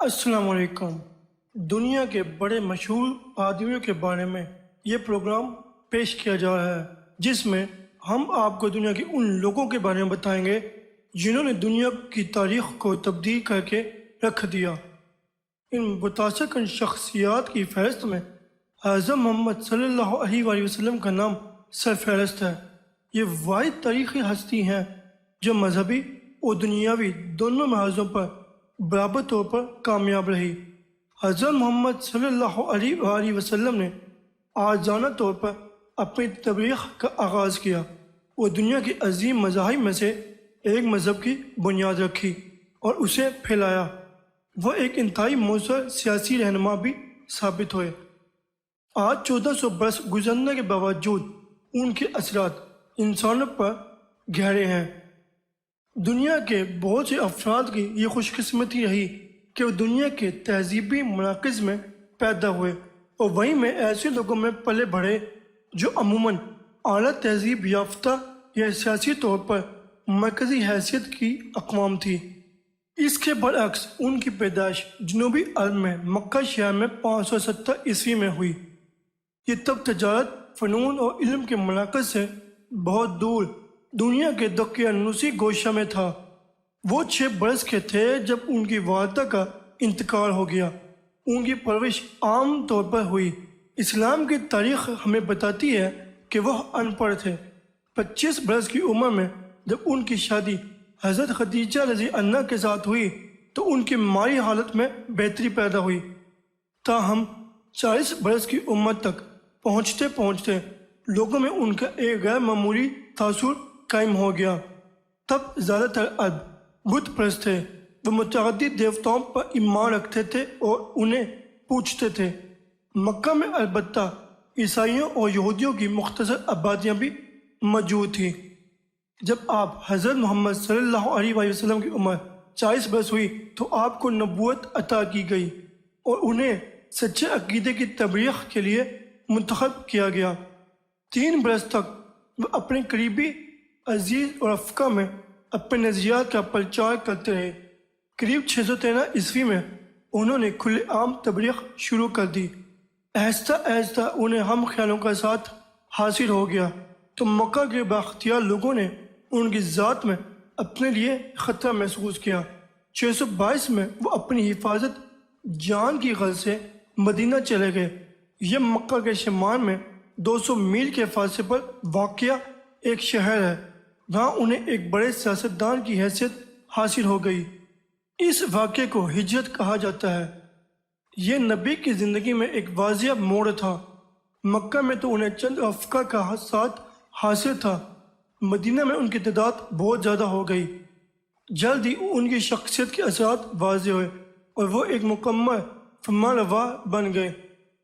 السلام علیکم۔ دنیا کے بڑے مشہور آدمیوں کے بارے میں یہ پروگرام پیش کیا جا رہا ہے، جس میں ہم آپ کو دنیا کے ان لوگوں کے بارے میں بتائیں گے جنہوں نے دنیا کی تاریخ کو تبدیل کر کے رکھ دیا۔ ان متاثر کن شخصیات کی فہرست میں حضرت محمد صلی اللہ علیہ وآلہ وسلم کا نام سرفہرست ہے۔ یہ واحد تاریخی ہستی ہیں جو مذہبی اور دنیاوی دونوں محاذوں پر برابر طور پر کامیاب رہی۔ حضرت محمد صلی اللہ علیہ وآلہ وسلم نے آزادانہ طور پر اپنی تبلیغ کا آغاز کیا اور دنیا کے عظیم مذاہب میں سے ایک مذہب کی بنیاد رکھی اور اسے پھیلایا۔ وہ ایک انتہائی مؤثر سیاسی رہنما بھی ثابت ہوئے۔ آج 1400 برس گزرنے کے باوجود ان کے اثرات انسانوں پر گہرے ہیں۔ دنیا کے بہت سے افراد کی یہ خوش قسمتی رہی کہ وہ دنیا کے تہذیبی مراکز میں پیدا ہوئے اور وہیں میں ایسے لوگوں میں پلے بڑھے جو عموماً اعلیٰ تہذیب یافتہ یا سیاسی طور پر مرکزی حیثیت کی اقوام تھی۔ اس کے برعکس ان کی پیدائش جنوبی عرب میں مکہ شہر میں 570 عیسوی میں ہوئی۔ یہ تب تجارت، فنون اور علم کے مراکز سے بہت دور دنیا کے دقیانوسی گوشہ میں تھا۔ وہ 6 برس کے تھے جب ان کی والدہ کا انتقال ہو گیا۔ ان کی پرورش عام طور پر ہوئی۔ اسلام کی تاریخ ہمیں بتاتی ہے کہ وہ ان پڑھ تھے۔ 25 برس کی عمر میں جب ان کی شادی حضرت خدیجہ رضی اللہ کے ساتھ ہوئی تو ان کی مالی حالت میں بہتری پیدا ہوئی۔ تاہم 40 برس کی عمر تک پہنچتے پہنچتے لوگوں میں ان کا ایک غیر معمولی تاثر قائم ہو گیا۔ تب زیادہ تر عرب بت پرست تھے۔ وہ متعدد دیوتاؤں پر ایمان رکھتے تھے اور انہیں پوجتے تھے۔ مکہ میں البتہ عیسائیوں اور یہودیوں کی مختصر آبادیاں بھی موجود تھیں۔ جب آپ حضرت محمد صلی اللہ علیہ وآلہ وسلم کی عمر 40 برس ہوئی تو آپ کو نبوت عطا کی گئی اور انہیں سچے عقیدے کی تبلیغ کے لیے منتخب کیا گیا۔ 3 برس تک وہ اپنے قریبی عزیز اور رفقا میں اپنے نظریات کا پرچار کرتے رہے۔ قریب 613 عیسوی میں انہوں نے کھلے عام تبلیغ شروع کر دی۔ آہستہ آہستہ انہیں ہم خیالوں کا ساتھ حاصل ہو گیا تو مکہ کے بااختیار لوگوں نے ان کی ذات میں اپنے لیے خطرہ محسوس کیا۔ 622 میں وہ اپنی حفاظت جان کی غرض سے مدینہ چلے گئے۔ یہ مکہ کے شمال میں 200 میل کے فاصلے پر واقع ایک شہر ہے۔ وہاں انہیں ایک بڑے سیاستدان کی حیثیت حاصل ہو گئی۔ اس واقعے کو ہجرت کہا جاتا ہے۔ یہ نبی کی زندگی میں ایک واضح موڑ تھا۔ مکہ میں تو انہیں چند رفقا کا ساتھ حاصل تھا، مدینہ میں ان کی تعداد بہت زیادہ ہو گئی۔ جلد ہی ان کی شخصیت کے اثرات واضح ہوئے اور وہ ایک مکمل فرمانروا بن گئے۔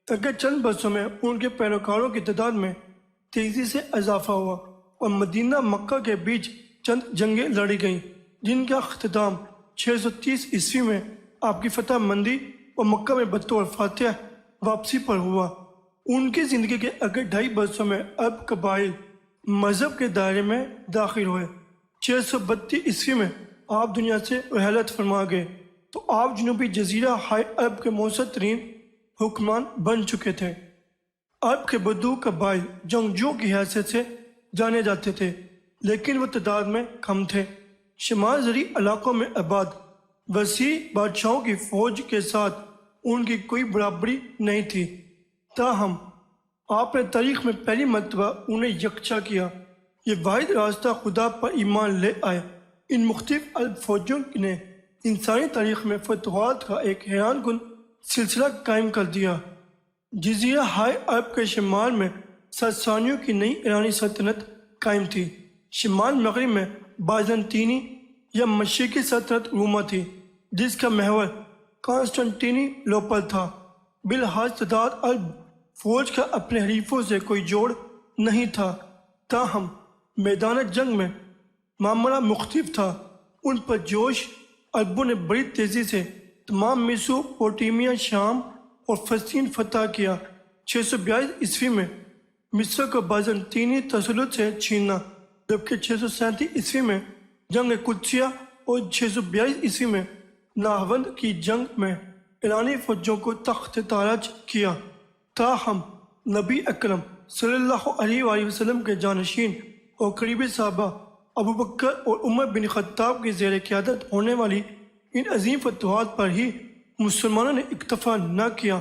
اگر چند برسوں میں ان کے پیروکاروں کی تعداد میں تیزی سے اضافہ ہوا اور مدینہ مکہ کے بیچ چند جنگیں لڑی گئیں جن کا اختتام 630 عیسوی میں آپ کی فتح مندی اور مکہ میں بطور فاتح واپسی پر ہوا۔ ان کی زندگی کے اگر 2.5 برسوں میں عرب قبائل مذہب کے دائرے میں داخل ہوئے۔ 632 عیسوی میں آپ دنیا سے رحلت فرما گئے تو آپ جنوبی جزیرہ ہائے عرب کے مؤثر ترین حکمران بن چکے تھے۔ عرب کے بدو قبائل جنگجوؤں کی حیثیت سے جانے جاتے تھے لیکن وہ تعداد میں کم تھے۔ شمال زرعی علاقوں میں آباد وسیع بادشاہوں کی فوج کے ساتھ ان کی کوئی برابری نہیں تھی۔ تاہم آپ نے تاریخ میں پہلی مرتبہ انہیں یکجا کیا۔ یہ واحد راستہ خدا پر ایمان لے آئے۔ ان مختلف عرب فوجوں نے انسانی تاریخ میں فتوحات کا ایک حیران کن سلسلہ قائم کر دیا۔ جزیرہ ہائے عرب کے شمال میں ساسانیوں کی نئی ایرانی سلطنت قائم تھی۔ شمال مغرب میں بائزنطینی یا مشرقی سلطنت روما تھی جس کا محور کانسٹنٹینی لوپل تھا۔ بالحاظ تعداد عرب فوج کا اپنے حریفوں سے کوئی جوڑ نہیں تھا، تاہم میدان جنگ میں معاملہ مختلف تھا۔ ان پر جوش عربوں نے بڑی تیزی سے تمام میسوپوٹیمیا، شام اور فلسطین فتح کیا۔ 642 عیسوی میں مصر کو بائزنطینی تسلط سے چھیننا، جبکہ 637 عیسوی میں جنگ قدسیہ اور 642 عیسوی میں ناہوند کی جنگ میں ایرانی فوجوں کو تخت تاراج کیا، تاہم نبی اکرم صلی اللہ علیہ وآلہ وسلم کے جانشین اور قریبی صحابہ ابو بکر اور عمر بن خطاب کی زیر قیادت ہونے والی ان عظیم فتوحات پر ہی مسلمانوں نے اکتفا نہ کیا۔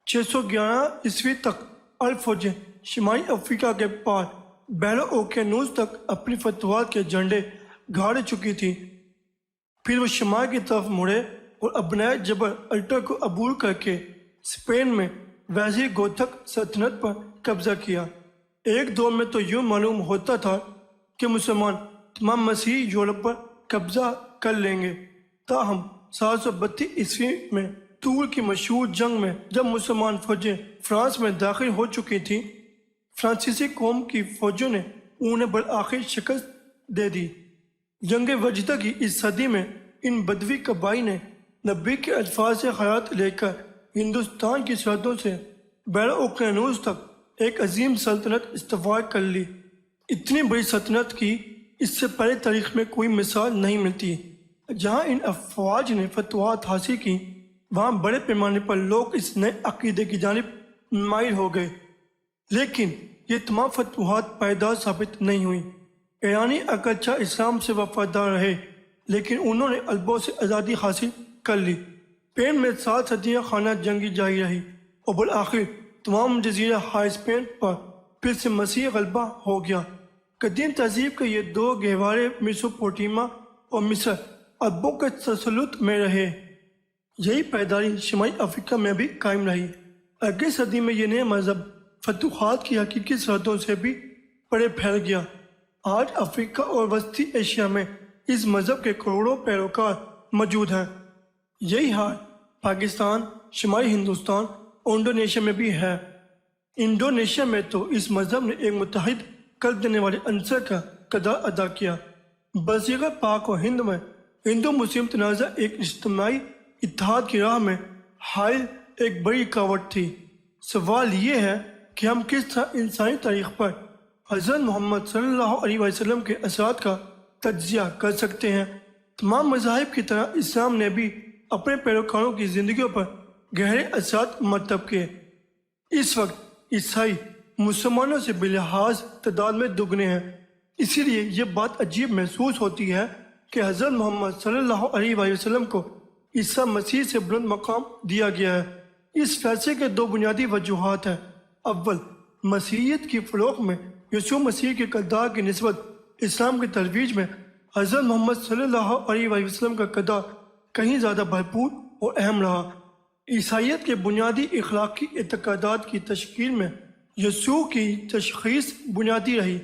611 عیسوی تک الفوجیں شمالی افریقہ کے پار بحر اوقیانوس تک اپنی فتوحات کے جھنڈے گاڑ چکی تھی۔ پھر وہ شمال کی طرف مڑے اور ابنائے جبل الٹا کو عبور کر کے اسپین میں ویزی گوتھک سلطنت پر قبضہ کیا۔ ایک دور میں تو یوں معلوم ہوتا تھا کہ مسلمان تمام مسیحی یورپ پر قبضہ کر لیں گے، تاہم 732 عیسوی میں طور کی مشہور جنگ میں جب مسلمان فوجیں فرانس میں داخل ہو چکی تھیں، فرانسیسی قوم کی فوجوں نے انہیں بالآخر شکست دے دی۔ جنگ وجدہ کی اس صدی میں ان بدوی قبائل نے نبی کے الفاظ سے خیرات لے کر ہندوستان کی سرحدوں سے بحر اوقیانوس تک ایک عظیم سلطنت استوار کر لی۔ اتنی بڑی سلطنت کی اس سے پہلے تاریخ میں کوئی مثال نہیں ملتی۔ جہاں ان افواج نے فتوحات حاصل کی، وہاں بڑے پیمانے پر لوگ اس نئے عقیدے کی جانب مائل ہو گئے، لیکن یہ تمام فتوحات پائیدار ثابت نہیں ہوئی۔ ایرانی اگرچہ اسلام سے وفادار رہے، لیکن انہوں نے البوں سے آزادی حاصل کر لی۔ اسپین میں 7 صدیاں خانہ جنگی جاری رہی اور بالآخر تمام جزیرہ ہائی اسپین پر پھر سے مسیحی غلبہ ہو گیا۔ قدیم تہذیب کے یہ دو گہوارے میسوپوٹیما اور مصر عربوں کے تسلط میں رہے۔ یہی پائیداری شمالی افریقہ میں بھی قائم رہی۔ اگلی صدی میں یہ نئے مذہب فتوحات کی حقیقی سرحدوں سے بھی پرے پھیل گیا۔ آج افریقہ اور وسطی ایشیا میں اس مذہب کے کروڑوں پیروکار موجود ہیں۔ یہی حال پاکستان، شمالی ہندوستان اور انڈونیشیا میں بھی ہے۔ انڈونیشیا میں تو اس مذہب نے ایک متحد کر دینے والے عنصر کا کردار ادا کیا۔ بصیرہ پاک و ہند میں ہندو مسلم تنازع ایک اجتماعی اتحاد کی راہ میں حائل ایک بڑی رکاوٹ تھی۔ سوال یہ ہے کہ ہم کس طرح انسانی تاریخ پر حضرت محمد صلی اللہ علیہ وسلم کے اثرات کا تجزیہ کر سکتے ہیں۔ تمام مذاہب کی طرح اسلام نے بھی اپنے پیروکاروں کی زندگیوں پر گہرے اثرات مرتب کیے۔ اس وقت عیسائی مسلمانوں سے بلحاظ تعداد میں دگنے ہیں، اسی لیے یہ بات عجیب محسوس ہوتی ہے کہ حضرت محمد صلی اللہ علیہ وسلم کو عیسیٰ مسیح سے بلند مقام دیا گیا ہے۔ اس فیصلے کے دو بنیادی وجوہات ہیں۔ اول، مسیحیت کی فروغ میں یسوع مسیح کے کردار کی نسبت اسلام کی ترویج میں حضرت محمد صلی اللہ علیہ وسلم کا کردار کہیں زیادہ بھرپور اور اہم رہا۔ عیسائیت کے بنیادی اخلاقی اعتقادات کی تشکیل میں یسوع کی تشخیص بنیادی رہی،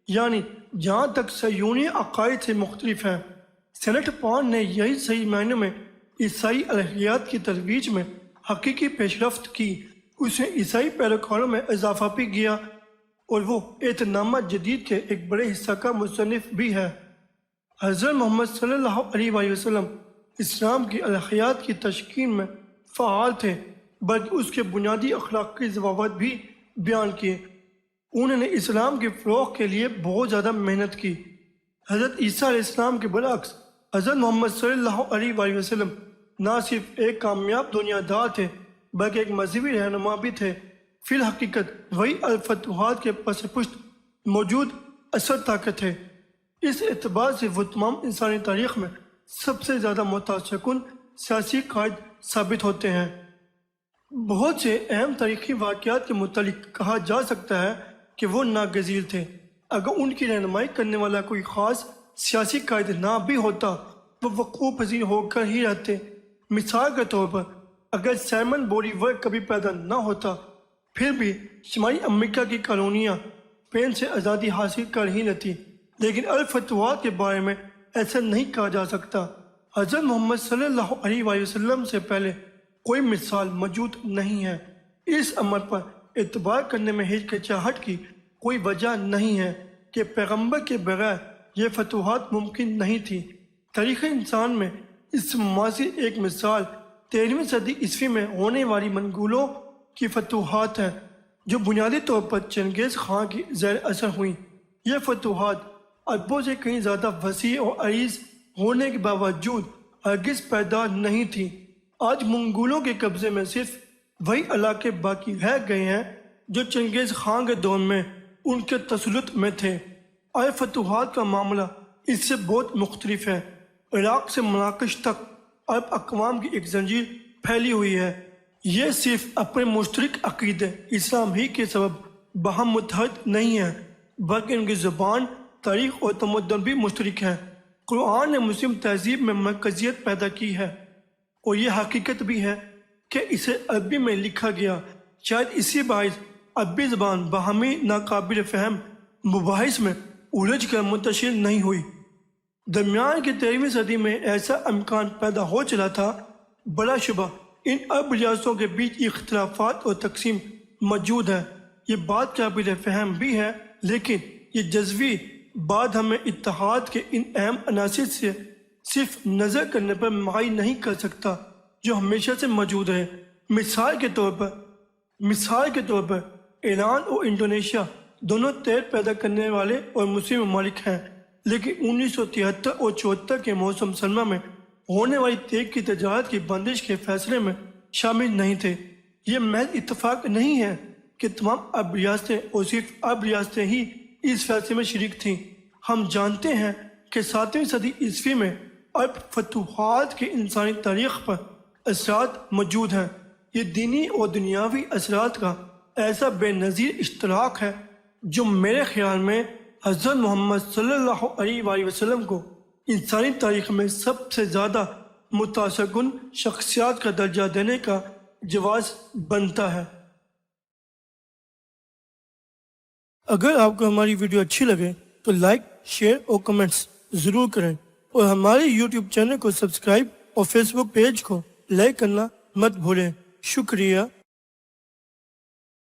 یعنی جہاں تک صہیونی عقائد سے مختلف ہیں۔ سینٹ پال نے یہی صحیح معنوں میں عیسائی الہیات کی ترویج میں حقیقی پیش رفت کی۔ اس نے عیسائی پیروکاروں میں اضافہ بھی کیا اور وہ اعتنامہ جدید کے ایک بڑے حصہ کا مصنف بھی ہے۔ حضرت محمد صلی اللہ علیہ وسلم اسلام کی الہیات کی تشکیل میں فعال تھے، بلکہ اس کے بنیادی اخلاقی ضوابط بھی بیان کیے۔ انہوں نے اسلام کے فروغ کے لیے بہت زیادہ محنت کی۔ حضرت عیسیٰ علیہ السلام کے برعکس حضرت محمد صلی اللہ علیہ وسلم نہ صرف ایک کامیاب دنیا دار تھے بلکہ ایک مذہبی رہنما بھی تھے۔ فی الحقیقت وہی الفتوحات کے پس پشت موجود اصل طاقت ہے۔ اس اعتبار سے وہ تمام انسانی تاریخ میں سب سے زیادہ متاثر کن سیاسی قائد ثابت ہوتے ہیں۔ بہت سے اہم تاریخی واقعات کے متعلق کہا جا سکتا ہے کہ وہ ناگزیر تھے۔ اگر ان کی رہنمائی کرنے والا کوئی خاص سیاسی قائد نہ بھی ہوتا، وہ وقوع پذیر ہو کر ہی رہتے۔ مثال کے طور پر اگر سائمن بولیور کبھی پیدا نہ ہوتا، پھر بھی شمالی امریکہ کی کالونیاں اسپین سے آزادی حاصل کر ہی لیتی۔ لیکن الفتوحات کے بارے میں ایسا نہیں کہا جا سکتا۔ حضرت محمد صلی اللہ علیہ وسلم سے پہلے کوئی مثال موجود نہیں ہے۔ اس عمل پر اعتبار کرنے میں ہچکچاہٹ کی کوئی وجہ نہیں ہے کہ پیغمبر کے بغیر یہ فتوحات ممکن نہیں تھی۔ تاریخ انسان میں اس سے مماثل ایک مثال 13ویں صدی عیسوی میں ہونے والی منگولوں کی فتوحات ہے، جو بنیادی طور پر چنگیز خان کی زیر اثر ہوئیں۔ یہ فتوحات عربوں سے کہیں زیادہ وسیع اور عریض ہونے کے باوجود ہرگز پیدا نہیں تھی۔ آج منگولوں کے قبضے میں صرف وہی علاقے باقی رہ گئے ہیں جو چنگیز خان کے دور میں ان کے تسلط میں تھے۔ آج فتوحات کا معاملہ اس سے بہت مختلف ہے۔ عراق سے مراکش تک عرب اقوام کی ایک زنجیر پھیلی ہوئی ہے۔ یہ صرف اپنے مشترک عقیدے اسلام ہی کے سبب باہم متحد نہیں ہے، بلکہ ان کی زبان، تاریخ اور تمدن بھی مشترک ہے۔ قرآن نے مسلم تہذیب میں مرکزیت پیدا کی ہے، اور یہ حقیقت بھی ہے کہ اسے عربی میں لکھا گیا۔ شاید اسی باعث عربی زبان باہمی ناقابل فہم مباحث میں الجھ کر منتشر نہیں ہوئی۔ درمیان کی 13ویں صدی میں ایسا امکان پیدا ہو چلا تھا۔ بلا شبہ ان عرب ریاستوں کے بیچ اختلافات اور تقسیم موجود ہے، یہ بات قابل فہم بھی ہے، لیکن یہ جزوی بات ہمیں اتحاد کے ان اہم عناصر سے صرف نظر کرنے پر مائل نہیں کر سکتا جو ہمیشہ سے موجود ہے۔ مثال کے طور پر ایران اور انڈونیشیا دونوں تیل پیدا کرنے والے اور مسلم ممالک ہیں، لیکن 1973 اور 74 کے موسم سرما میں ہونے والی تیل کی تجارت کی بندش کے فیصلے میں شامل نہیں تھے۔ یہ محض اتفاق نہیں ہے کہ تمام عرب ریاستیں اور صرف عرب ریاستیں ہی اس فیصلے میں شریک تھیں۔ ہم جانتے ہیں کہ 7ویں صدی عیسوی میں عرب فتوحات کے انسانی تاریخ پر اثرات موجود ہیں۔ یہ دینی اور دنیاوی اثرات کا ایسا بے نظیر اشتراک ہے جو میرے خیال میں حضرت محمد صلی اللہ علیہ وآلہ وسلم کو انسانی تاریخ میں سب سے زیادہ متاثر کن شخصیات کا درجہ دینے کا جواز بنتا ہے۔ اگر آپ کو ہماری ویڈیو اچھی لگے تو لائک، شیئر اور کمنٹس ضرور کریں، اور ہمارے یوٹیوب چینل کو سبسکرائب اور فیس بک پیج کو لائک کرنا مت بھولیں۔ شکریہ۔